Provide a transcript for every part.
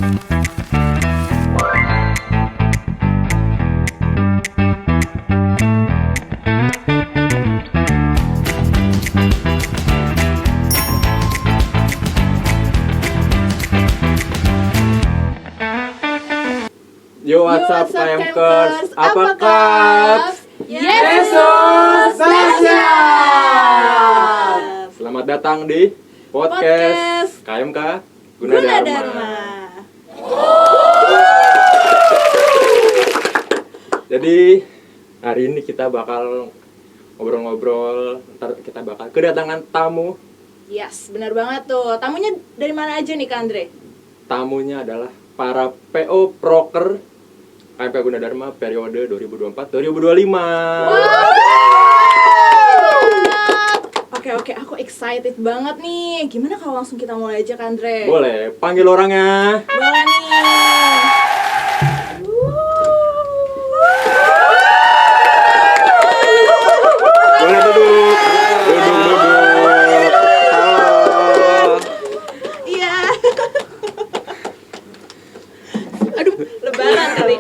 Yo, what's up, Kayamkers? Apa kabar? Yesus dahsyat. Selamat datang di podcast KMK Gunadarma. Jadi hari ini kita bakal ngobrol-ngobrol. Ntar kita bakal kedatangan tamu. Yes, benar banget tuh. Tamunya dari mana aja nih, Kak Andre? Tamunya adalah para PO Proker KMK Gunadarma periode 2024-2025. Oke, aku excited banget nih. Gimana kalau langsung kita mulai aja, Kak Andre? Boleh, panggil orangnya. Boleh nih. Boleh duduk. Halo. Iya. Aduh, lebaran kali.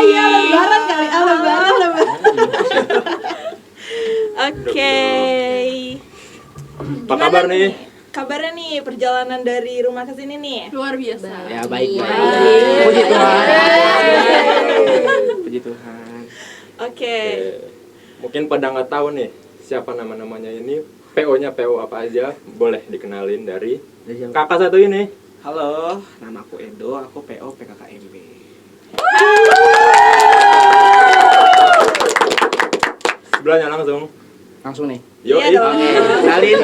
Iya, lebaran kali. Lebaran. Oke. Apa kabar nih? Kabarnya nih, perjalanan dari rumah ke sini nih. Luar biasa. Ya baik. Baik. Puji Tuhan. Puji Tuhan. Oke. Mungkin pada nggak tahu nih siapa nama-namanya ini. PO-nya PO apa aja? Boleh dikenalin dari kakak satu ini. Halo, nama aku Edo, aku PO PKKMB. Sebelahnya langsung. Langsung nih. Yo, Iya dong. Kenalin,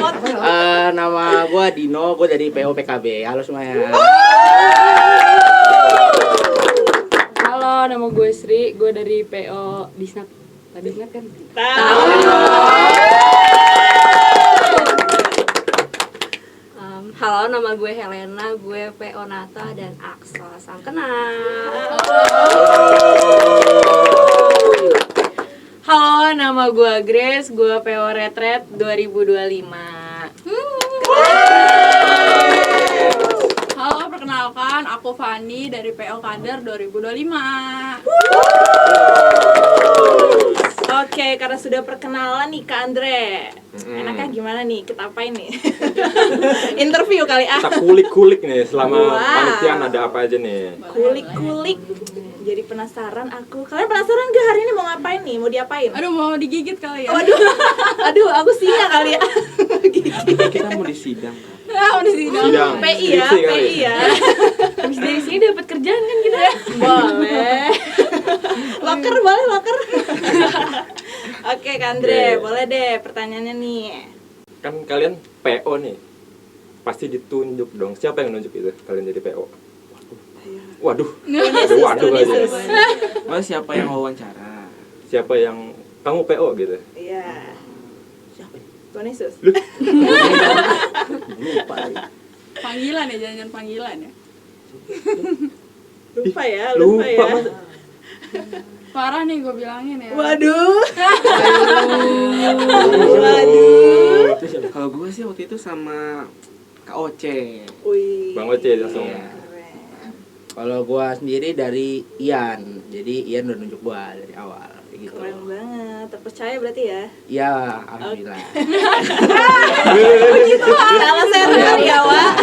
nama gue Dino, gue dari PO PKB. Halo semuanya. Halo, nama gue Sri, gue dari PO Disnat. Tadi Disnat kan? Tahu. Halo, nama gue Helena, gue PO Nata dan Axel. Salam kenal. Halo, nama gue Grace, gue PO Retret 2025. Halo, perkenalkan, aku Fani dari PO Kader 2025. Oke, karena sudah perkenalan nih Kak Andre. Enaknya gimana nih? Kita apain nih? Interview kali ah. Kita kulik-kulik nih selama Wow. panitian ada apa aja nih. Kulik-kulik. Jadi penasaran aku. Kalian penasaran gak hari ini mau ngapain nih? Mau diapain? Aduh, mau digigit kali ya? Aduh, aku singa kali ya. Kita mau disidang. Mau di sini. Sidang. PI ya, Skripsi kali. PI ya. Habis dari sini dapat kerjaan kan kita? Boleh. Loker boleh, loker. Oke, Kak Andre, Oke. boleh deh pertanyaannya nih. Kan kalian PO nih. Pasti ditunjuk dong. Siapa yang nunjuk itu kalian jadi PO? Waduh. Waduh aja. Oh, siapa yang wawancara? Siapa yang kamu PO gitu? Iya. Siapa? Tuhan Yesus. Lupa. Panggilan ya, jangan panggilan ya. Lupa ya, lupa ya. Masa? Parah nih gue bilangin ya. Waduh. Waduh. Kalau gue sih waktu itu sama Kak Oce. Wih. Bang Oce langsung. Iya. Kalau gue sendiri dari Ian, jadi Ian udah nunjuk gue dari awal, kayak gitu. Keren banget, terpercaya berarti ya. Ya, alhamdulillah. Salah saya dengar ya, Wak.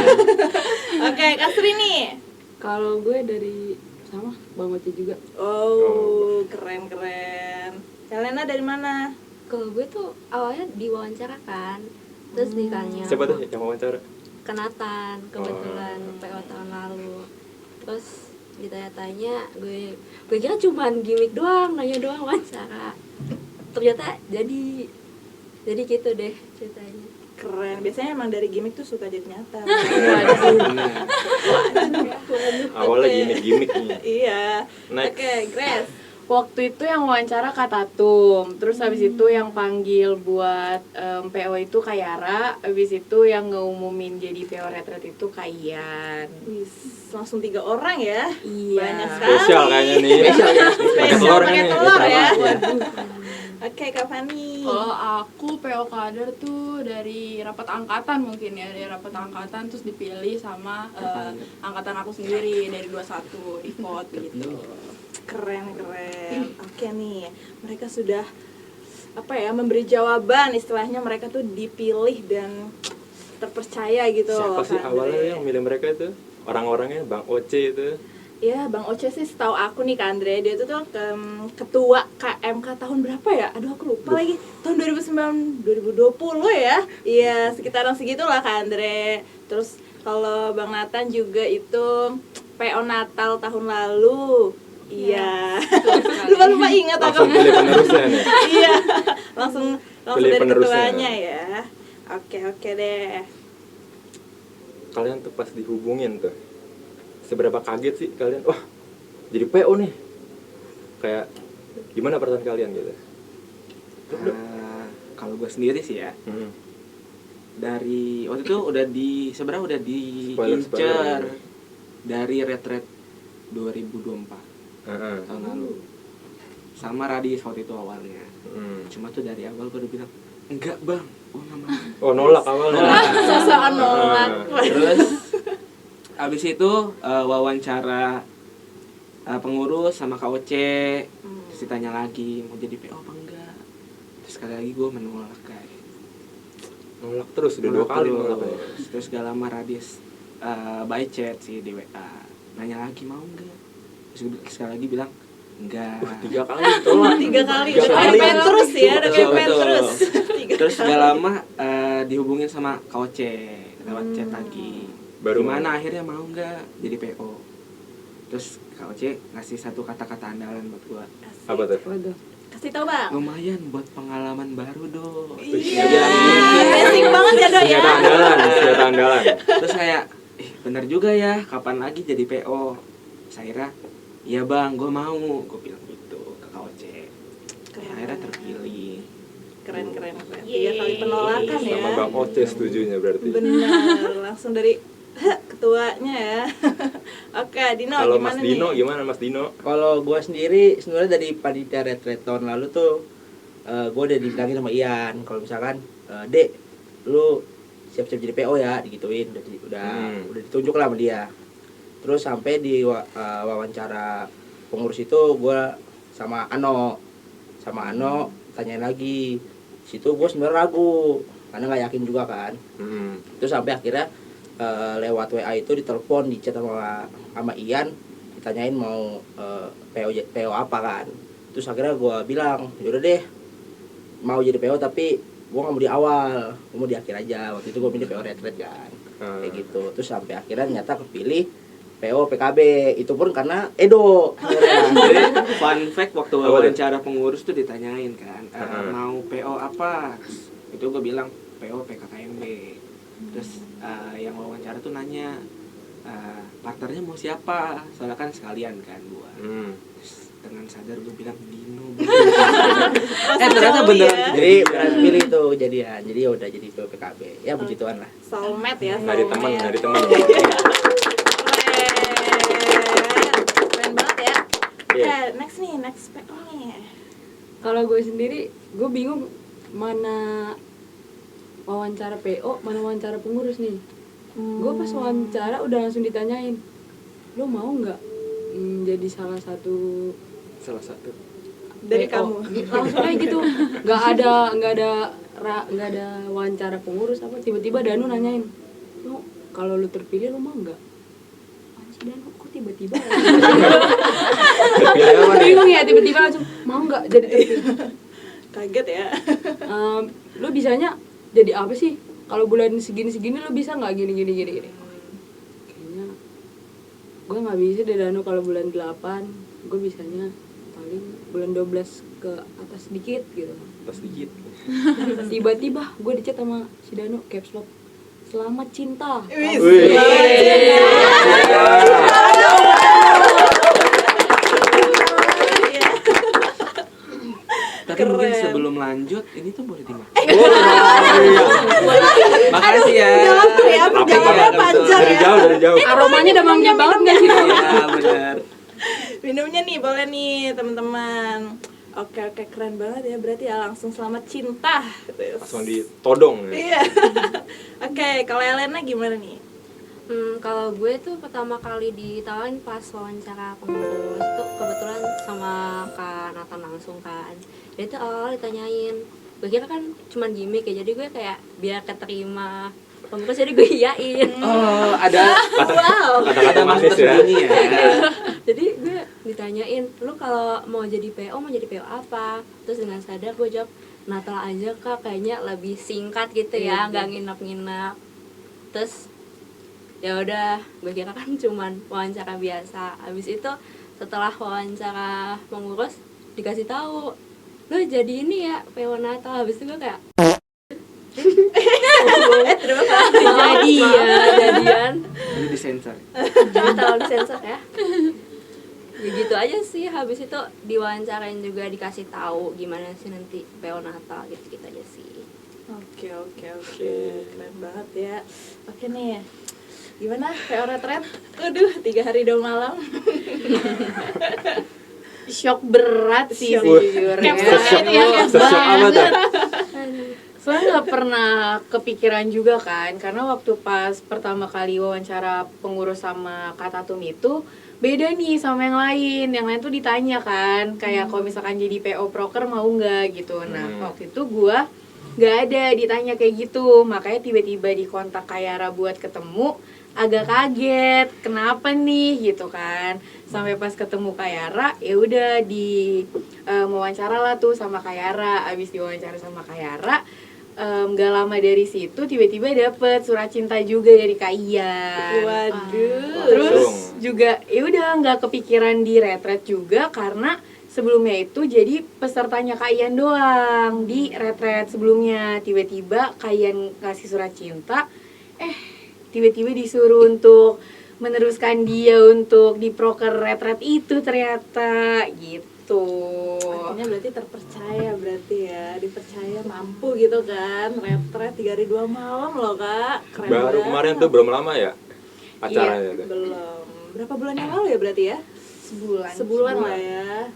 Oke, Kak Sri nih. Kalau gue dari sama Bang Oce juga. Oh, keren. Helena dari mana? Kalau gue tuh awalnya diwawancara kan, terus ditanya Siapa tuh yang wawancara? Kenatan, kebetulan PO tahun lalu. Terus ditanya-tanya, gue kira cuman gimmick doang, nanya doang wawancara. Ternyata jadi gitu deh ceritanya. Keren. Biasanya emang dari gimmick tuh suka jadi nyata. Awalnya gimmick nih. Iya. Next. Oke, Grace. Waktu itu yang wawancara Kak Tatum, terus habis itu yang panggil buat PO itu Kak Yara, habis itu yang ngumumin jadi PO Retret itu Kak Ian. Wis, langsung 3 orang ya. Iya. Banyak sekali. Spesial kayaknya nih. Spesial ya. Pakai telur Pakai nih. telur ya. Oke, Kak Fani. Kalau aku PO kader tuh dari rapat angkatan mungkin ya, dari rapat angkatan terus dipilih sama angkatan aku sendiri dari 21 di vote gitu. Keren. Oke nih, mereka sudah memberi jawaban, istilahnya mereka tuh dipilih dan terpercaya gitu. Siapa sih Kak awalnya Andre. yang milih mereka itu? Orang-orangnya Bang Oce itu. Ya, Bang Oce sih setahu aku nih Kak Andre, dia tuh ketua KMK tahun berapa ya? Aduh aku lupa lagi. Tahun 2020 ya. Iya, sekitaran segitulah Kak Andre. Terus kalau Bang Nathan juga itu PO Natal tahun lalu. Iya. Lupa ingat aku. Langsung pilih penerusnya nih. Iya. Langsung Pilih dari penerusnya. ketuanya ya. Oke deh. Kalian tuh pas dihubungin tuh, seberapa kaget sih kalian? Wah, jadi PO nih. Kayak gimana perasaan kalian gitu? Kalau gue sendiri sih ya, dari waktu itu sebenarnya udah Spoiler. diincer dari retret 2024 Heeh. tahun lalu sama Radis waktu itu awalnya. Cuma tuh dari awal gue udah bilang enggak bang, gue nggak mau. Oh, nolak awalnya. Sosokan nolak. Terus abis itu wawancara pengurus sama KOC, terus ditanya lagi mau jadi PO apa enggak. Terus sekali lagi gue menolak guys. Nolak terus, udah 2 kali nolak ya. Terus gak lama Radis by chat sih di WA, nanya lagi mau enggak. Terus sekali lagi bilang enggak. 3 kali tolak. 3 kali. Tiga Udah kali. kepepet terus ya, udah Betul, kepepet betul. terus. Terus gak lama dihubungin sama KOC lewat chat lagi. Baru Gimana mau. akhirnya mau nggak jadi PO? Terus KOC ngasih satu kata-kata andalan buat gua. Apa tuh? Waduh. Kasih tau Bang. Lumayan buat pengalaman baru do. Iya. Basic banget ya Do ya. Senjata andalan. Terus kayak, bener juga ya, kapan lagi jadi PO? Saya kira, iya bang, gua mau. Gua bilang gitu ke KOC. Akhirnya terpilih. Keren. 3 kali penolakan ya. Sama Bang Oce setujunya berarti. Benar, langsung dari ketuanya ya. Oke, Dino Kalau gimana Mas Dino nih? gimana Mas Dino? Kalau gua sendiri sebenarnya dari panitia retret tahun lalu tuh gua udah dibilangin sama Ian kalau misalkan Dek lu siap-siap jadi PO ya, digituin udah ditunjuk lah sama dia. Terus sampai di wawancara pengurus itu gua sama Ano tanyain lagi. Situ gua sebenarnya ragu karena nggak yakin juga kan. Terus sampai akhirnya lewat WA itu ditelepon, di chat sama Ian, ditanyain mau PO apa kan. Terus akhirnya gue bilang yaudah deh mau jadi PO tapi gue nggak mau di awal, gue mau di akhir aja. Waktu itu gue milih PO retret kan, kayak gitu. Terus sampai akhirnya ternyata kepilih PO PKB, itu pun karena Edo. Jadi fun fact waktu wawancara pengurus tuh ditanyain kan mau PO apa, itu gue bilang PO PKKMB. Terus yang wawancara tuh nanya partnernya mau siapa, soalnya kan sekalian kan gua. Terus dengan sadar gue bilang Dino. Ternyata bener ya. jadi pilih tuh jadian. Jadi ya udah jadi PKB ya, begituan lah. Soulmate ya. Nyari teman. Keren banget ya. Iya. Next PO nih. Kalau gue sendiri, gue bingung mana wawancara PO, mana wawancara pengurus nih. Gue pas wawancara udah langsung ditanyain, lo mau nggak jadi salah satu Dari PO? kamu. Langsung aja gitu, nggak ada wawancara pengurus apa. Tiba-tiba Danu nanyain, lo kalau lo terpilih lo mau nggak? Anjir Danu, kok tiba-tiba? Bingung ya, tiba-tiba langsung mau nggak jadi terpilih? Kaget ya. Lo bisanya jadi apa sih? Kalau bulan segini lo bisa nggak gini? Kayaknya gue nggak bisa deh Danu. Kalau bulan 8 gue bisanya paling bulan 12 ke atas sedikit gitu. Tiba-tiba gue dicat sama si Danu caps lock, selamat cinta. Tapi mungkin sebelum lanjut ini tuh boleh dimakan. Aduh, Makasih ya. udah waktu ya, perjalanannya panjang Dari ya. jauh. Aromanya udah manggil banget nggak sih? Iya benar. Minumnya nih boleh nih teman-teman. Oke, keren banget ya. Berarti ya langsung selamat cinta. Langsung ditodong ya. Iya. Oke, kalau Elena gimana nih? Kalau gue tuh pertama kali ditawarin pas wawancara pengurus tuh kebetulan sama Kak Nathan langsung kan. Dia tuh awal ditanyain, gue kira kan cuman gimmick ya, jadi gue kayak biar keterima pengurus jadi gue iyain. Oh, ada Kata-kata manis ya. tersembunyi ya. Jadi gue ditanyain, lu kalau mau jadi PO apa? Terus dengan sadar gue jawab, Natal aja Kak, kayaknya lebih singkat gitu ya, nggak nginep-nginep. Terus ya udah, gue kira kan cuman wawancara biasa. Habis itu setelah wawancara pengurus dikasih tahu, lu jadi ini ya PO Natal. Habis itu gue kayak Terima kasih. jadian. Ini disensor. Tolong disensor ya. Ya gitu aja sih. Habis itu diwawancarain juga, dikasih tahu gimana sih nanti PO Natal, gitu aja sih. Oke. Keren banget ya. Oke nih. Gimana PO retret? Aduh, 3 hari 2 malam. Shock berat sih Shock. sejujurnya. Capsule itu yang Shock Sesok apa tuh? Soalnya nggak pernah kepikiran juga kan, karena waktu pas pertama kali wawancara pengurus sama Kak Tatum itu beda nih sama yang lain. Yang lain tuh ditanya kan, kayak kalau misalkan jadi PO proker mau nggak gitu. Nah waktu itu gua nggak ada ditanya kayak gitu, makanya tiba-tiba dikontak Kayara buat ketemu, agak kaget kenapa nih gitu kan. Sampai pas ketemu Kayara ya udah di wawancara lah tuh sama Kayara. Abis diwawancara sama Kayara, gak lama dari situ tiba-tiba dapet surat cinta juga dari Kak Ian. Waduh. Terus Langsung. juga ya udah nggak kepikiran di retret juga, karena sebelumnya itu jadi pesertanya Kak Ian doang di retret sebelumnya. Tiba-tiba Kak Ian ngasih surat cinta, tiba-tiba disuruh untuk meneruskan dia untuk di proker retret itu ternyata gitu. Akhirnya berarti terpercaya berarti ya, dipercaya mampu gitu kan. Retret 3 hari 2 malam loh Kak. Keren Baru banget. kemarin tuh belum lama ya acaranya tuh. Belum. Berapa bulan yang lalu ya berarti ya? Sebulan lah ya.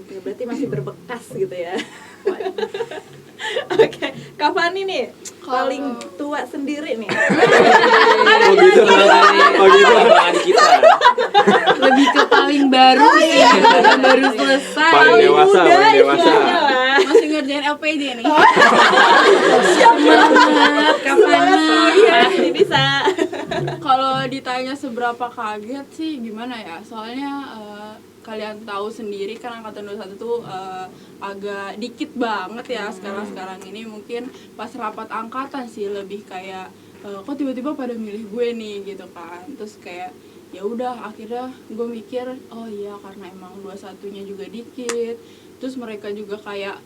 Oke, berarti masih berbekas gitu ya. Oke, Kak Fani nih paling tua sendiri nih. Oh gitu. Oh gitu. Tangan kita. Lebih ke paling baru sih, baru selesai. Paling dewasa, Muda paling dewasa. istilahnya lah. Masih ngerjain LPD nih. Semangat kapan Pasti bisa. Kalau ditanya seberapa kaget sih gimana ya? Soalnya kalian tahu sendiri kan angkatan 21 tuh agak dikit banget ya sekarang ini. Mungkin pas rapat angkatan sih lebih kayak kok tiba-tiba pada milih gue nih gitu kan. Terus kayak ya udah akhirnya gue mikir oh iya karena emang 21-nya juga dikit. Terus mereka juga kayak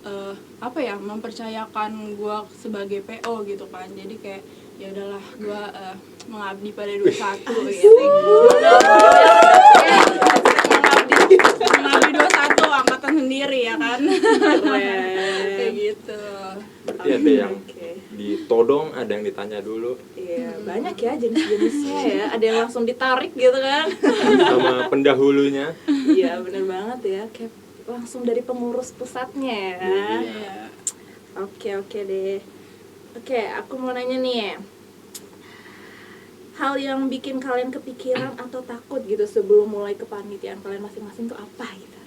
mempercayakan gue sebagai PO gitu kan. Jadi kayak ya udahlah gue mengabdi pada 21 gitu. Mengabdi 21 angkatan sendiri ya kan. Kayak gitu. Berarti ada yang ditodong, ada yang ditanya dulu Iya, banyak ya jenis-jenisnya ya. Ada yang langsung ditarik gitu kan. sama pendahulunya. Iya, bener banget ya. Kayak langsung dari pengurus pusatnya ya. Iya. Oke deh. Oke, aku mau nanya nih. Hal yang bikin kalian kepikiran atau takut gitu sebelum mulai kepanitiaan kalian masing-masing tuh apa gitu?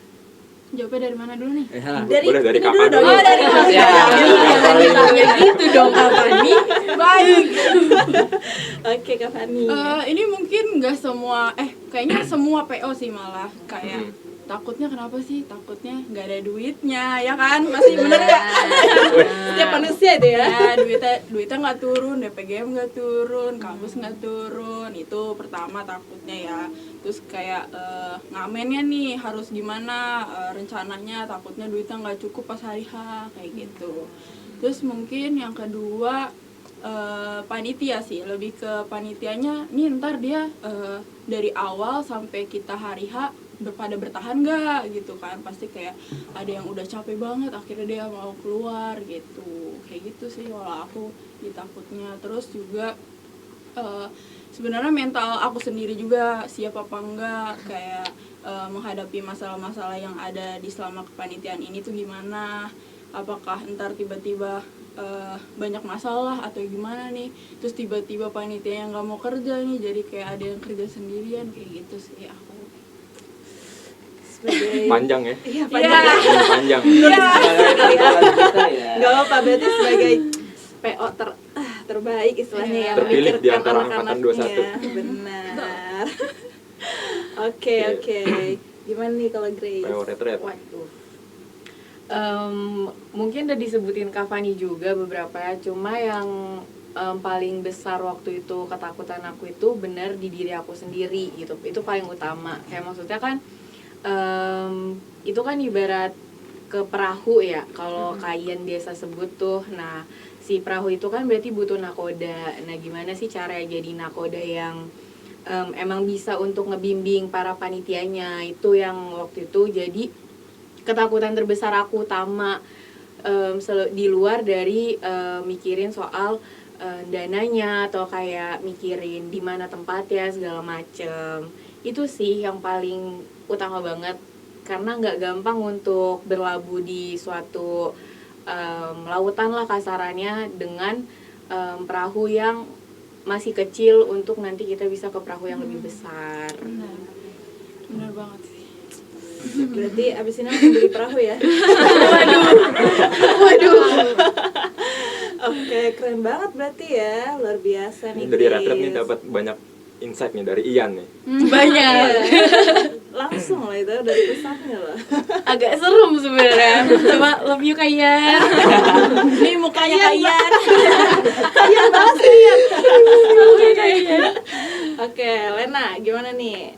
Jawabnya dari mana dulu nih? Boleh dari ini kapan dulu dong. dulu? Oh, dari Kak Ya, Fani. jangan ditanya gitu dong Kak Fani. Baik. Oke, Kak Fani. Ini mungkin nggak semua, kayaknya semua PO sih malah kayak takutnya kenapa sih? Takutnya nggak ada duitnya, ya kan? Masih bener nggak? Setiap manusia itu ya. Ya, duitnya nggak turun, DPGM nggak turun, kampus nggak turun, itu pertama takutnya ya. Terus kayak ngamennya nih harus gimana rencananya, takutnya duitnya nggak cukup pas hari H kayak gitu. Terus mungkin yang kedua panitia sih, lebih ke panitianya nih ntar dia dari awal sampai kita hari H pada bertahan nggak gitu kan. Pasti kayak ada yang udah capek banget akhirnya dia mau keluar gitu, kayak gitu sih kalau aku ditakutnya. Terus juga Sebenarnya mental aku sendiri juga siap apa enggak, kayak menghadapi masalah-masalah yang ada di selama kepanitiaan ini tuh gimana, apakah ntar tiba-tiba banyak masalah atau gimana nih, terus tiba-tiba panitia yang nggak mau kerja nih, jadi kayak ada yang kerja sendirian kayak gitu sih aku. Sebagai Panjang ya. Iya, Panjang. Kita ya. Gak apa-apa, berarti sebagai PO terbaik istilahnya yang Terpilih di memikirkan antara angkatan anak-anaknya. Benar. Oke. Gimana nih kalau Grace? PO retret. Waduh. Mungkin udah disebutin Kak Fani juga beberapa ya, cuma yang paling besar waktu itu ketakutan aku itu bener di diri aku sendiri gitu. Itu paling utama. Kayak maksudnya kan itu kan ibarat ke perahu ya, kalau kalian biasa sebut tuh. Nah, si perahu itu kan berarti butuh nakoda. Nah, gimana sih cara jadi nakoda yang emang bisa untuk ngebimbing para panitianya? Itu yang waktu itu jadi ketakutan terbesar aku utama, di luar dari mikirin soal dananya atau kayak mikirin di mana tempatnya segala macem. Itu sih yang paling utama banget, karena nggak gampang untuk berlabuh di suatu lautan lah kasarannya dengan perahu yang masih kecil untuk nanti kita bisa ke perahu yang lebih besar. Benar banget sih. Berarti abis ini langsung beli perahu ya? Waduh. Oke, keren banget berarti ya, luar biasa nih. Dari Grace. retret nih dapat banyak insight nih dari Ian nih. Banyak. Langsung lah itu dari pesannya loh. Agak serem sebenarnya. Cuma love you Kayan. Nih mukanya Kayan. Kayan banget sih Kayan. Oke, Lena gimana nih?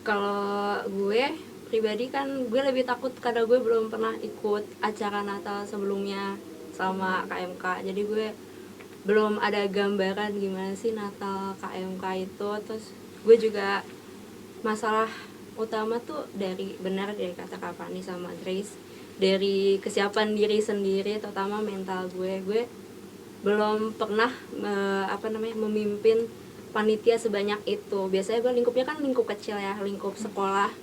Kalau gue pribadi kan gue lebih takut karena gue belum pernah ikut acara Natal sebelumnya sama KMK, jadi gue belum ada gambaran gimana sih Natal KMK itu. Terus gue juga masalah utama tuh dari kata Kak Fani sama Grace, dari kesiapan diri sendiri, terutama mental gue belum pernah memimpin panitia sebanyak itu. Biasanya gue lingkupnya kan lingkup kecil ya, lingkup sekolah,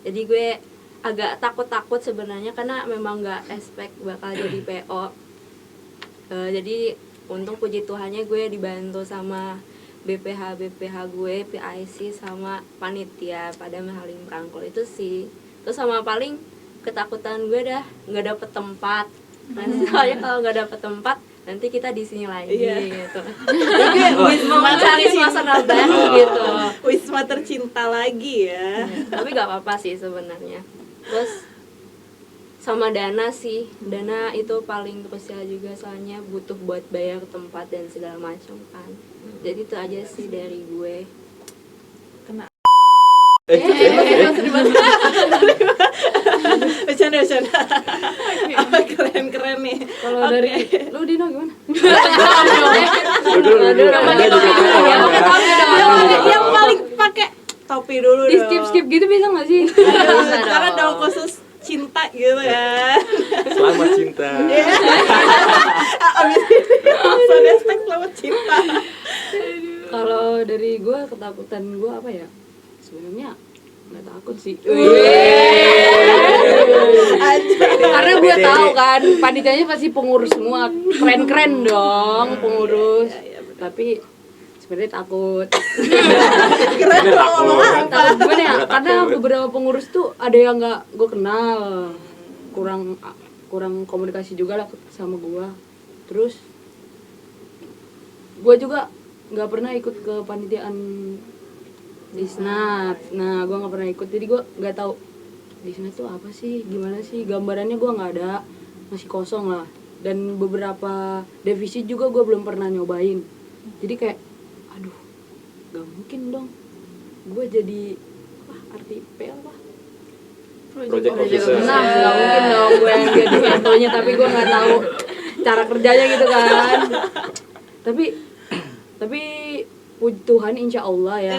jadi gue agak takut sebenarnya karena memang nggak expect bakal jadi PO. Jadi untung puji Tuhannya gue dibantu sama BPH gue, PIC sama panitia pada Mahaling Prangkul itu sih. Terus sama paling ketakutan gue dah nggak dapet tempat. Nanti soalnya kalau nggak dapet tempat nanti kita di sini lagi gitu. Jadi gue mau mencari suasana baru gitu. Wisma tercinta lagi ya. Tapi nggak apa-apa sih sebenarnya. Terus sama dana sih, dana itu paling krusial juga, soalnya butuh buat bayar tempat dan segala macam kan. Jadi itu aja sih dari gue. Bercanda. Apa keren nih. Kalau dari lu Dino gimana? Yang paling pakai topi dulu Di dong. skip gitu bisa nggak sih? Jangan dong khusus cinta gitu ya. Selamat cinta. Abis ini langsung hashtag selamat cinta. Kalau dari gue, ketakutan gue apa ya? Sebenarnya nggak takut sih. Karena gue tahu kan panitianya pasti pengurus semua, keren-keren dong pengurus. Tapi sebenarnya takut. Keren tuh ngomong apa? Takut gimana ya? Karena beberapa pengurus tuh ada yang nggak gue kenal, kurang komunikasi juga lah sama gue. Terus gue juga nggak pernah ikut ke panitiaan Disnat. Nah, gue nggak pernah ikut, jadi gue nggak tahu Disnat tuh apa sih, gimana sih, gambarannya gue nggak ada, masih kosong lah. Dan beberapa defisit juga gue belum pernah nyobain. Jadi kayak, aduh, gak mungkin dong gue jadi arti PL apa? Project officer. Nah, gak mungkin dong gue yang jadi mentonya, tapi gue nggak tahu cara kerjanya gitu kan. Tapi puji Tuhan, insya Allah ya.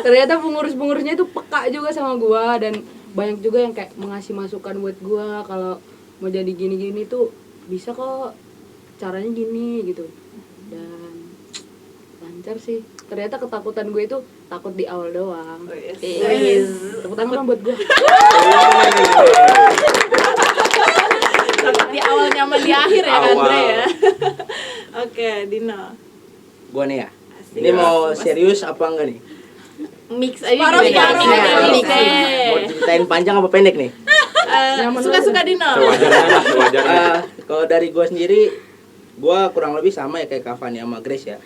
Ternyata pengurus-pengurusnya itu peka juga sama gue, dan banyak juga yang kayak mengasih masukan buat gue kalau mau jadi gini-gini tuh bisa kok, caranya gini gitu. Dan lancar sih. Ternyata ketakutan gue itu takut di awal doang. Yes. Tepuk tangan dong buat gue. Takut di awal nyaman di akhir ya Awal. Andre ya. Oke, Dino. Gua nih ya. Asik. Ini mau serius apa enggak nih? Mix aja Separuh, gitu separuh, ya. separuh. Mix aja. Mau ceritain panjang apa pendek nih? Suka-suka Dino. Sewajarnya lah, sewajarnya. Kalau dari gua sendiri, gua kurang lebih sama ya kayak Kavani sama Grace ya.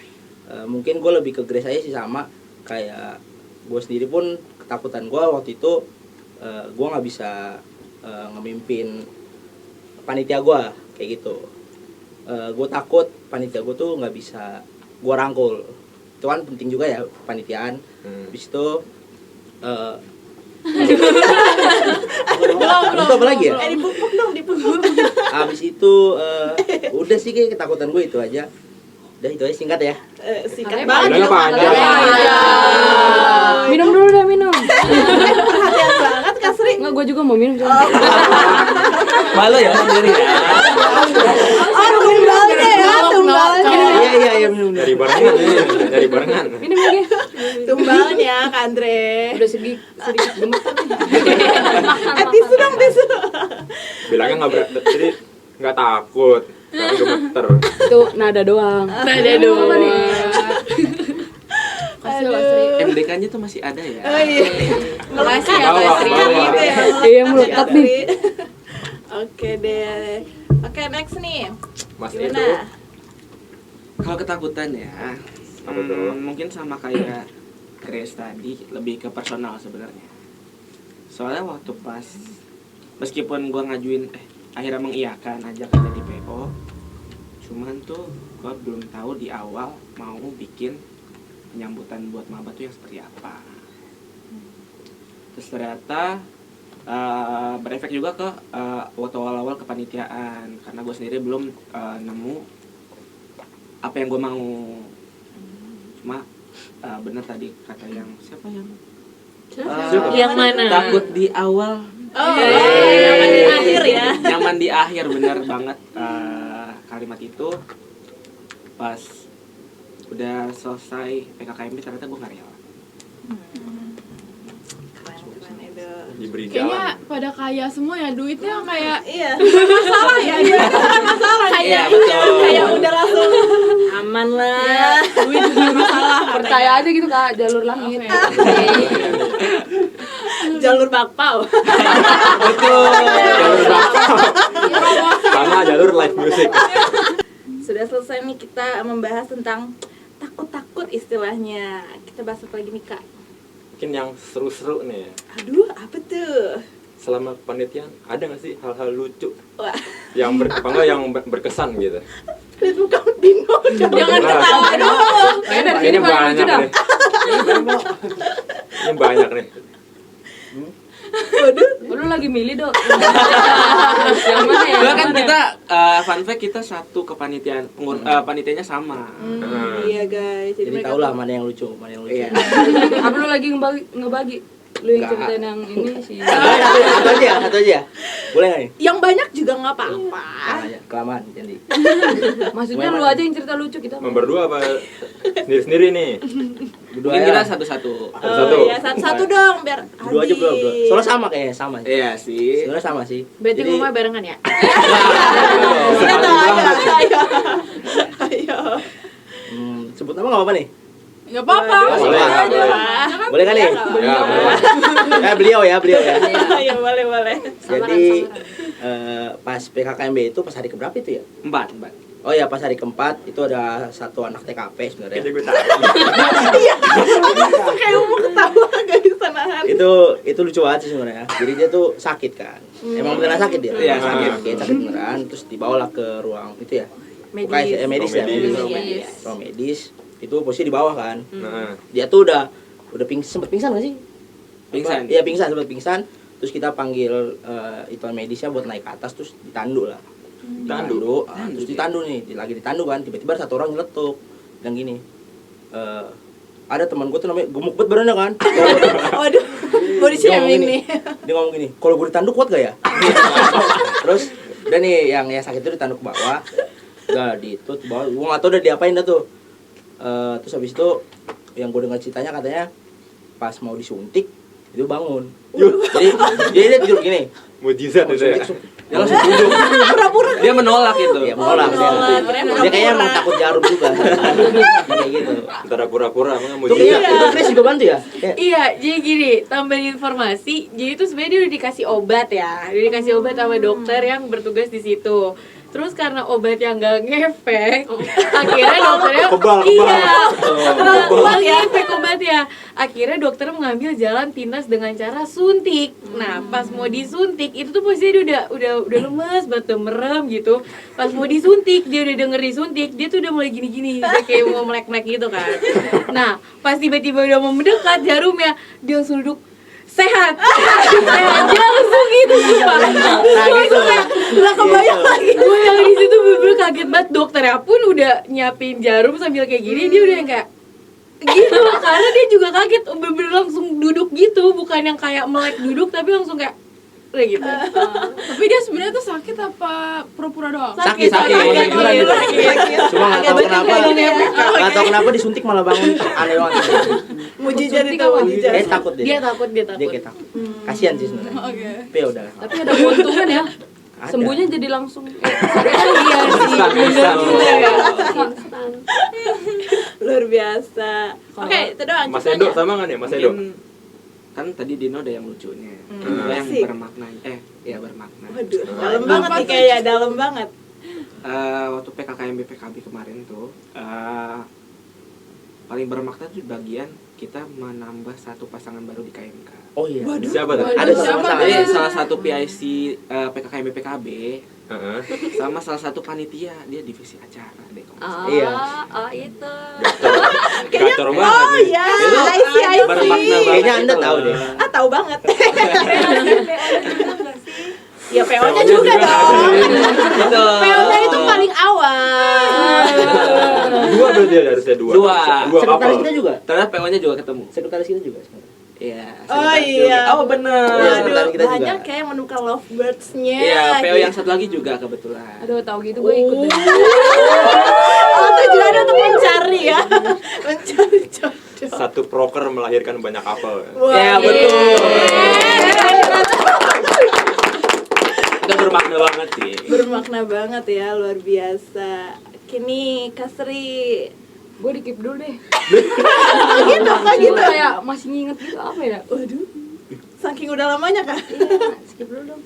Mungkin gua lebih ke Grace aja sih, sama kayak gua sendiri pun ketakutan gua waktu itu gua nggak bisa ngemimpin panitia gua kayak gitu. Gue takut panitia gue tuh nggak bisa gue rangkul. Itu kan penting juga ya panitiaan. Habis itu habis itu apa lagi ya? Dipupuk dong, dipupuk. Habis itu udah sih kayak ketakutan gue itu aja. Udah itu aja singkat ya. Singkat Katanya banget. panjang, panjang. Minum dulu deh, minum. Perhatian banget Kak Sri. Enggak, gue juga mau minum. Malu ya sendiri ya. Oh, tumbalnya ya, tumbalnya. Iya minum. Dari barengan nih, dari barengan. Minum lagi. Tumbalnya Kak Andre. Udah sedikit gemeter nih. Tisu dong, tisu. Bilangnya nggak berat, jadi nggak takut, tapi gemeter. Itu nada doang. Nada doang. Apa nih? Aduh. MDK-nya tuh masih ada ya. Oh iya. Makasih ya Bawa, Kak Sri. bawa. Gitu ya. Iya, melekat nih. Oke deh. Oke, next nih. Mas Gimana? Edo, Kalau ketakutan ya, Apa tuh? mungkin sama kayak Grace tadi, lebih ke personal sebenarnya. Soalnya waktu pas, meskipun gua ngajuin, akhirnya mengiyakan ajakan jadi PO, cuman tuh gua belum tahu di awal mau bikin penyambutan buat maba tuh yang seperti apa. Terus ternyata berefek juga ke waktu awal-awal kepanitiaan, karena gue sendiri belum nemu apa yang gue mau. Cuma bener tadi kata yang siapa yang Yang mana? takut di awal, Oh, nyaman di akhir ya. nyaman di akhir, bener banget kalimat itu. Pas udah selesai PKKMB ternyata gue nggak rela. Keren, Edo. diberi Kayaknya jalan. pada kaya semua ya, duitnya kayak Iya. masalah ya, duitnya bukan masalah ya. Iya betul. Kayak udah langsung aman lah. Duit bukan masalah. Percaya aja gitu Kak, jalur langit. Jalur bakpao. Betul. Jalur bakal. Sama jalur live music. Sudah selesai nih kita membahas tentang takut-takut istilahnya. Kita bahas apa lagi nih Kak? Mungkin yang seru-seru nih ya. Aduh, apa tuh? Selama kepanitiaan ada nggak sih hal-hal lucu Wah, yang yang berkesan gitu? lihat muka Dino. Jangan Nah. ketawa dong. Kayaknya dari Ini sini paling lucu banyak dah. nih. Ini banyak nih. Lu lagi milih dok. Yang mana ya? Soalnya kan Yang mana ya? kita fun fact, kita satu kepanitiaan, panitianya sama. Iya guys, jadi Jadi mereka tau lah mana yang lucu, mana yang lucu. Iya. Apa lu lagi ngebagi? Lu yang Enggak. ceritain yang ini sih. Satu aja. Boleh nggak nih? yang banyak juga nggak apa-apa. Jangan aja, kelamaan jadi. Maksudnya lu aja yang cerita lucu kita. Mau berdua apa sendiri-sendiri nih? Berdua Mungkin ya. kita satu-satu. Satu. Oh iya, satu-satu dong biar Berdua aja bro. Soalnya sama kayaknya, sama. Iya sih. Sebenarnya sama sih. Berarti Jadi- ngomongnya barengan ya? Iya dong, ayo. Ayo. Sebut nama nggak apa-apa nih? Nggak apa-apa. Boleh, Aja. boleh. Boleh kan nih? Ya, boleh. Beliau ya. Ayo, boleh. Jadi pas PKKMB itu pas hari keberapa itu ya? 4. Oh ya, pas hari keempat itu ada satu anak TKP Kayaknya sebenarnya. gue tahu. Kayak mau ketawa gak bisa nahan. Itu lucu banget sih sebenarnya. Jadi dia tuh sakit kan. Emang beneran sakit dia? Iya, sakit beneran. Terus dibawalah ke ruang itu ya. Medis. Medis ya, Medis. medis. Ruang medis. Itu posisi di bawah kan. Nah, Dia tuh udah sempet pingsan gak sih? Pingsan. Iya sempet pingsan. Terus kita panggil itu medisnya buat naik ke atas, terus ditandu lah. Tandu? Terus ditandu nih, lagi ditandu kan, tiba-tiba ada satu orang nyeletuk dan gini. Ada teman gue tuh namanya gemuk banget badannya kan. Waduh, body shaming nih. Dia ngomong gini, kalau gue ditandu kuat gak ya? Terus udah nih yang sakit itu ditandu ke bawah. Udah di itu ke bawah, gue gak tau udah diapain dah tuh. Terus habis itu yang gue dengar ceritanya katanya pas mau disuntik itu bangun. Jadi dia tidur gini. Mujizat itu ya. Dia langsung duduk. Dia menolak itu. Dia menolak. Dia kayaknya emang takut jarum juga. Kayak gitu. Antara pura-pura emang Itu kayaknya mujizat. itu Grace juga bantu ya? Kayak, Iya, jadi gini, tambahin informasi. Jadi itu sebenarnya dia udah dikasih obat ya. Dia dikasih obat sama dokter yang bertugas di situ. Terus karena obat yang gak ngefek, akhirnya dokternya Kebal. iya, kebal ngefek obatnya. Akhirnya dokter mengambil jalan pintas dengan cara suntik. Nah, pas mau disuntik itu tuh posisinya dia udah lemes, batu merem gitu. Pas mau disuntik, dia udah denger disuntik, dia tuh udah mulai gini-gini, udah kayak mau melek-melek gitu kan. Nah, pas tiba-tiba udah mau mendekat jarumnya, dia langsung duduk sehat. Dia langsung gitu sumpah. nah gitu. Lah kebayang lagi. Gue yang di situ bener-bener kaget banget, dokternya pun udah nyiapin jarum sambil kayak gini, dia udah yang kayak gitu, karena dia juga kaget, bener-bener langsung duduk gitu, bukan yang kayak melek duduk tapi langsung kayak gitu. Tapi dia sebenarnya tuh sakit apa pura-pura doang? Sakit. Cuma nggak tahu kenapa disuntik malah bangun. Aneh banget. Mujizat itu Mujizat. Kayak takut Dia takut. Dia kayak takut. Kasihan sih sebenarnya. Oke. Tapi ya udah. Tapi ada keuntungan ya. Ada. Sembuhnya jadi langsung. Iya sih, bener juga ya. Instan. luar biasa. Oke, itu doang Mas ceritanya. Edo sama kan ya Mas Edo? Mungkin kan tadi Dino ada yang lucunya. Hmm. Gue yang Asik. bermakna. Ya bermakna. Waduh, dalam banget nih kayaknya, dalam banget. Waktu PKKMB PKB kemarin tuh paling bermakna tuh di bagian kita menambah satu pasangan baru di KMK. Oh iya. Siapa tuh? Ada satu Siapa pasangan. Jadi tuh? salah satu PIC PKKMB PKB Heeh. sama salah satu panitia, dia divisi acara deh. Iya. Oh itu. Gacor banget Oh nih. iya, Itu I see. bermakna banget. Kayaknya Anda gitu tahu loh. deh. Ah, tahu banget. Ya PO-nya PO-nya juga juga. dong. Itu. PO-nya itu paling awal. Dua berarti ya harusnya dua. Dua. Dua Sekretaris kapal. kita juga. Ternyata PO-nya juga ketemu. Sekretaris kita juga sekarang. Iya. Oh sekretaris iya. juga. Oh bener. Iya, Waduh, sekretaris kita juga. banyak kayak menemukan lovebirds-nya. Iya, PO gitu. yang satu lagi juga kebetulan. Aduh, tahu gitu gue ikut deh. Oh, tujuannya untuk mencari ya. Mencari jodoh. Satu proker melahirkan banyak kapal. Wah, Iya, betul. Itu bermakna banget sih. bermakna banget ya, luar biasa. Kini Kasri. Gue di keep dulu deh. Gitu, apa Gue gitu? kayak masih nginget gitu apa ya? Waduh. Saking udah lamanya kah? Iya, skip dulu dong.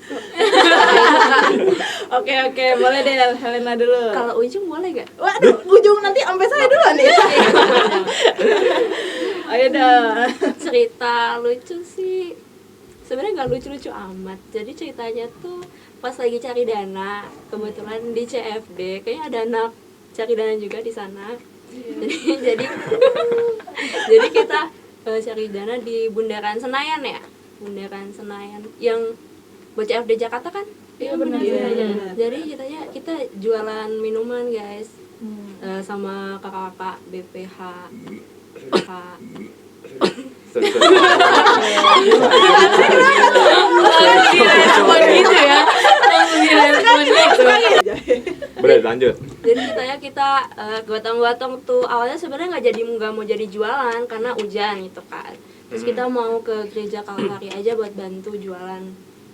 Oke, boleh deh Helena dulu. Kalau ujung boleh gak? Waduh, ujung nanti sampai saya duluan ya. Ayo dah. Cerita lucu sih sebenarnya nggak lucu-lucu amat. Jadi ceritanya tuh pas lagi cari dana, kebetulan di CFD kayaknya ada anak cari dana juga di sana. jadi kita cari dana di Bundaran Senayan ya, Bundaran Senayan yang buat CFD Jakarta kan. Iya, benar. Iya. Jadi ceritanya kita jualan minuman guys. Sama kakak-kakak BPH Kak. Sorry. Direspon gitu ya, langsung direspon gitu. Bener, lanjut. Jadi kita gotong-gotong tuh awalnya sebenarnya nggak mau jadi jualan karena hujan gitu kan. Terus kita mau ke gereja Kalvari aja buat bantu jualan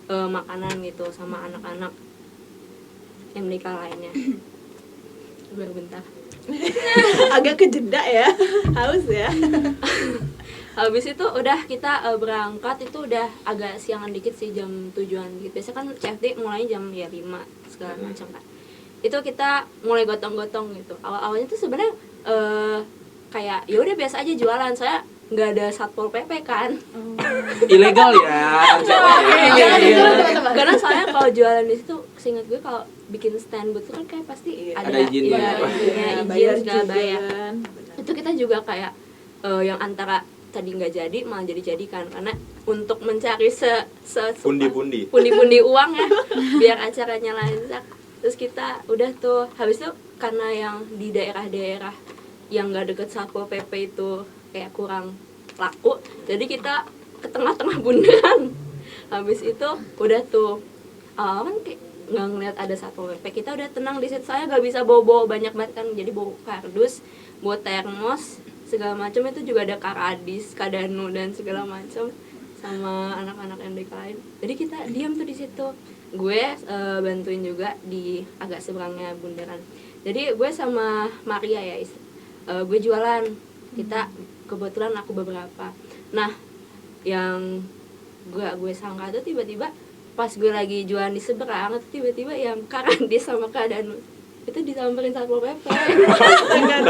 makanan gitu sama anak-anak yang menikah lainnya. Baru bentar. Agak kejeda ya. Haus ya. Habis itu udah kita berangkat itu udah agak siangan dikit sih, jam 7-an gitu. Biasanya kan CFD mulai jam 5 segala macam kan. Itu kita mulai gotong-gotong gitu. Awalnya tuh sebenarnya kayak ya udah biasa aja jualan. Saya nggak ada satpol PP kan. Ilegal ya konsepnya. Karena soalnya kalau jualan di situ, seingat gue kalau bikin stand booth itu kan kayak pasti Ada izinnya. izin bayar segala juga bayar. kan. Itu kita juga kayak yang antara tadi nggak jadi malah jadi-jadikan karena untuk mencari Pundi-pundi. pundi-pundi uang ya biar acaranya lancar. Terus kita udah tuh habis itu karena yang di daerah-daerah yang nggak deket satpol PP itu kayak kurang laku, jadi kita ke tengah-tengah bundaran. Habis itu udah tuh kan kayak nggak ngeliat ada satpol pp, kita udah tenang di situ. Saya nggak bisa bawa banyak banget kan, jadi bawa kardus, bawa termos segala macam. Itu juga ada Karadis, Kadanu dan segala macam sama anak-anak NDK lain. Jadi kita diam tuh di situ. Gue bantuin juga di agak seberangnya bundaran. Jadi gue sama Maria ya, gue jualan. Kita kebetulan aku beberapa. Nah, yang gue sangka tuh tiba-tiba pas gue lagi jualan di seberang itu tiba-tiba yang Karadis sama Kadanu itu disamperin satpol pp.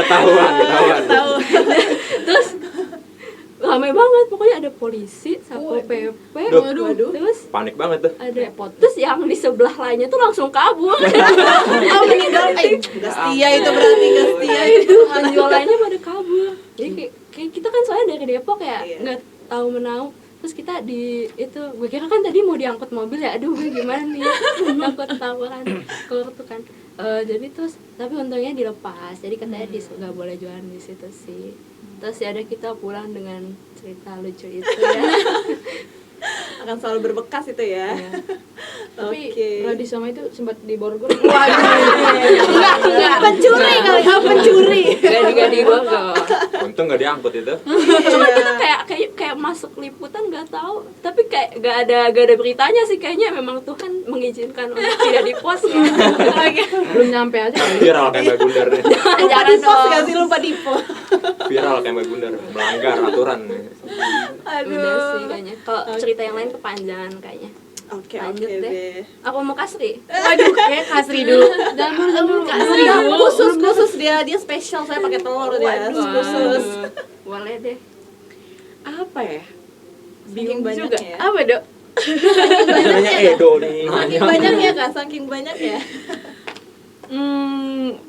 Ketahuan. Terus ramai banget, pokoknya ada polisi, satpol pp, terus Panik banget tuh. ada terus yang di sebelah lainnya tuh langsung kabur. Oh, meninggal. Gak setia itu berarti, gak setia itu penjual lainnya pada kabur. Jadi kayak kita kan soalnya dari Depok ya, Iya. nggak tahu menau. Terus kita di itu, gue kira kan tadi mau diangkut mobil ya, aduh gue gimana nih, takut tawaran keluar tuh kan. Jadi terus tapi untungnya dilepas, jadi katanya nggak boleh jualan di situ sih. Terus ya ada kita pulang dengan cerita lucu itu ya. akan selalu berbekas itu ya. Tapi Oke. Radis sama itu sempat diborgol. Enggak, pencuri kali, pencuri. Gak diborgol. Untung nggak diangkut itu. Cuma kita kayak masuk liputan nggak tahu, tapi kayak gak ada beritanya sih, kayaknya memang Tuhan mengizinkan untuk tidak dipost ya. Belum nyampe aja. Viral kayak Mbak Gundar nih. Lupa Jangan di post dong. gak sih, lupa di post. Viral kayak Mbak Gundar, melanggar aturan. Udah sih kayaknya. Kalau cerita yang lain kepanjangan kayaknya. Oke, Lanjut oke deh. deh. Aku mau Kasri. Waduh, kayak Kasri dulu. Jangan dulu. Kasri Enggak, dulu. khusus dia spesial, saya pakai telur dia. Khusus. Boleh deh. Apa ya? Saking Bingung juga. banyaknya ya. Apa, Dok? Namanya Edo nih. Saking banyaknya Kak, saking banyaknya.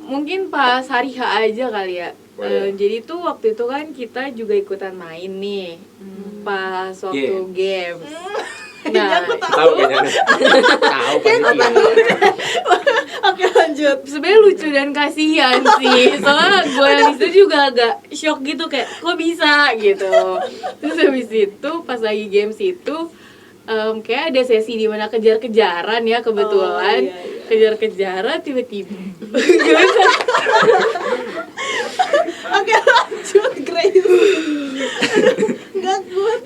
Mungkin pas hari H aja kali ya. Boleh. Jadi tuh waktu itu kan kita juga ikutan main nih. Pas waktu games. Nah, Tahu kayaknya nih. Tahu panitia. Oke, lanjut. sebenarnya lucu dan kasihan sih, soalnya gue yang di situ juga agak shock gitu, kayak kok bisa gitu. Terus habis itu pas lagi games itu kayak ada sesi di mana kejar-kejaran ya, kebetulan. Oh, iya. Kejar-kejaran tiba-tiba Oke, lanjut Grace. Enggak kuat.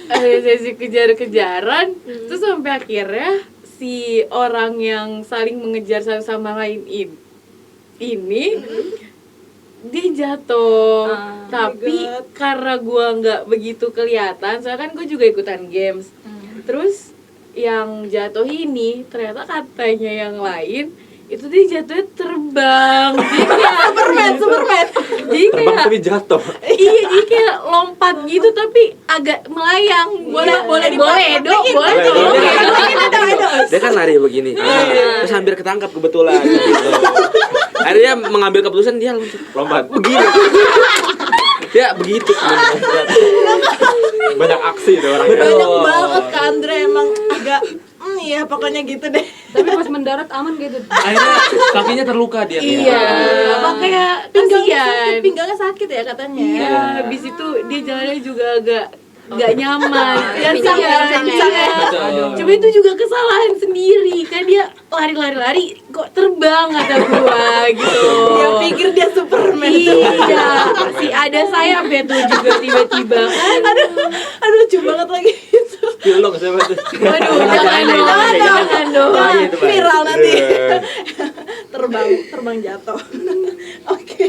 ada sesi kejar-kejaran, terus sampai akhirnya si orang yang saling mengejar satu sama lain ini dia jatuh. Tapi God. karena gua nggak begitu kelihatan, soalnya kan gue juga ikutan games. Terus yang jatuh ini ternyata katanya yang lain itu dia jatuhnya terbang. Jadi kayak Superman. jadi Terbang kayak tapi jatuh. iya, jadi kayak lompat gitu tapi agak melayang. Boleh Boleh Dok, boleh. Dia kan lari begini. Terus hampir ketangkap kebetulan. Gitu. Akhirnya mengambil keputusan dia Lompat. begini. Ya begitu. Banyak aksi tuh orangnya. Banyak banget Kak Andre, emang agak iya pokoknya gitu deh. Tapi pas mendarat aman gitu. Akhirnya kakinya terluka dia. Iya, makanya kasihan. Pinggangnya sakit ya katanya. Iya, habis itu dia jalannya juga agak nggak nyaman. Pincang ya, pincang ya. Betul. Coba itu juga kesalahan sendiri, kan dia lari kok terbang kata gua gitu. Dia pikir dia Superman. Iya, masih ada sayap ya tuh juga tiba-tiba kan. Aduh, lucu banget lagi itu. Pilok siapa tuh? Waduh, jangan dong. Bahaya itu, Pak. Viral nanti. Iya. terbang jatuh. Oke.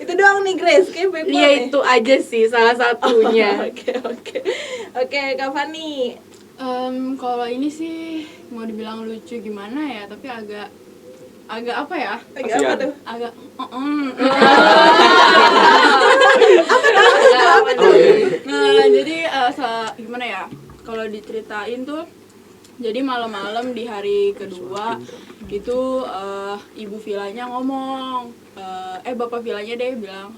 Itu doang nih Grace, kayak baik Iya, itu aja sih salah satunya. Oke, Kak Fani. Kalau ini sih mau dibilang lucu gimana ya, tapi agak apa ya? Agak apa tuh? Agak Apa tuh? Nah, jadi gimana ya? Kalau diceritain tuh, jadi malam-malam di hari kedua itu ibu vilanya ngomong, bapak vilanya deh bilang,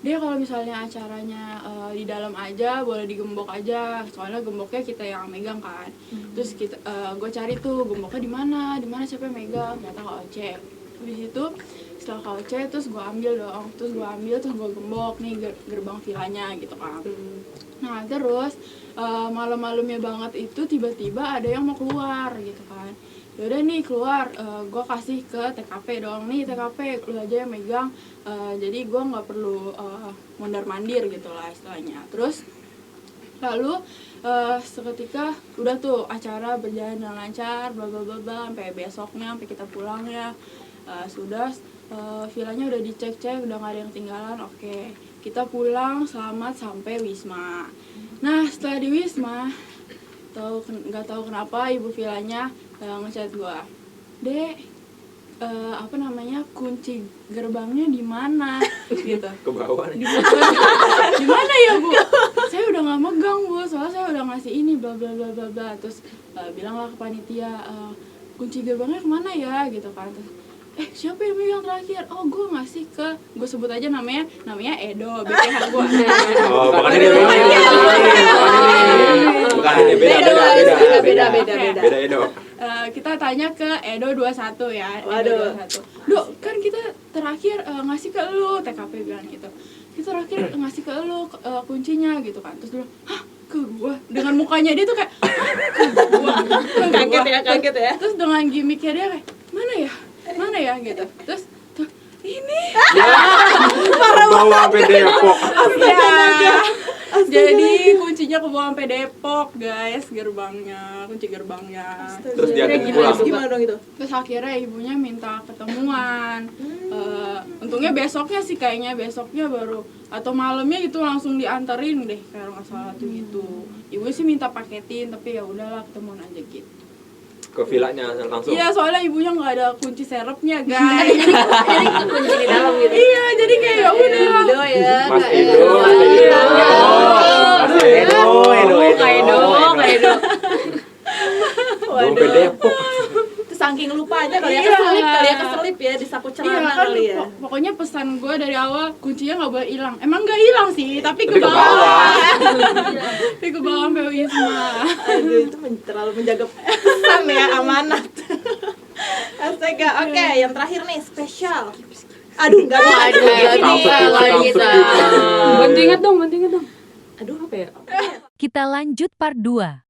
dia kalau misalnya acaranya di dalam aja boleh digembok aja, soalnya gemboknya kita yang megang kan. Terus gue cari tuh gemboknya di mana siapa yang megang, ternyata Kak Oce. Habis itu setelah Kak Oce terus gue ambil terus gue gembok nih gerbang vilanya gitu kan. Nah terus malam-malamnya banget itu tiba-tiba ada yang mau keluar gitu kan. yaudah nih keluar, gue kasih ke TKP dong, nih TKP lu aja yang megang. Jadi gue nggak perlu mondar mandir gitu lah istilahnya. Terus lalu seketika udah tuh acara berjalan dengan lancar, bla bla bla bla, sampai besoknya, sampai kita pulang ya. Sudah villanya udah dicek-cek, udah nggak ada yang ketinggalan. Oke, kita pulang selamat sampai Wisma. Nah setelah di Wisma, nggak tahu kenapa ibu villanya ngechat gua, Dek, apa namanya, kunci gerbangnya di mana gitu. Ke bawah nih. Di mana ya Bu? Saya udah nggak megang Bu, soalnya saya udah ngasih ini bla bla bla bla bla. Terus bilanglah ke panitia, kunci gerbangnya kemana ya gitu kan. Terus, siapa yang megang terakhir? Oh, gue ngasih ke, gue sebut aja namanya Edo, BPH gue. Oh, bukan ini. Bukan ini, beda. Beda Edo. Kita tanya ke Edo 21 ya. Waduh. Edo 21. Dok, kan kita terakhir ngasih ke lu, TKP bilang gitu. Kita terakhir ngasih ke lu kuncinya gitu kan. Terus dia, hah, ke gua? Dengan mukanya dia tuh kayak, hah, ke gua? Kaget ya. Terus dengan gimmicknya dia kayak, mana ya gitu. Terus tuh, ini Bawa sampai Depok. jadi kuncinya kebawa sampai Depok guys, kunci gerbangnya. Terus dia pulang. Gimana dong itu? Terus akhirnya ibunya minta ketemuan. Untungnya besoknya sih, kayaknya besoknya baru atau malamnya gitu langsung dianterin deh kalau nggak salah tuh gitu. Ibu sih minta paketin, tapi ya udahlah ketemuan aja gitu. Ke villanya langsung. Iya, soalnya ibunya nggak ada kunci serepnya guys. Jadi kunci di dalam gitu. Iya, jadi kayak ya udah. Edo ya. Mas Kak Edo, Mas Edo. Kak Edo. Bawa sampai Depok. Itu saking lupa aja kali ya, Iya. keselip ya di saku Iya celana kan, kali ya. pokoknya pesan gue dari awal kuncinya nggak boleh hilang. Emang nggak hilang sih, tapi ke Tapi ke bawah. bawah. Tapi ke bawah sampai Wisma. Aduh, itu terlalu menjaga pesan ya, amanat. Astaga, oke, yang terakhir nih spesial. Aduh, enggak ada. Bantu ingat dong. Aduh, Apa ya? Kita lanjut part 2.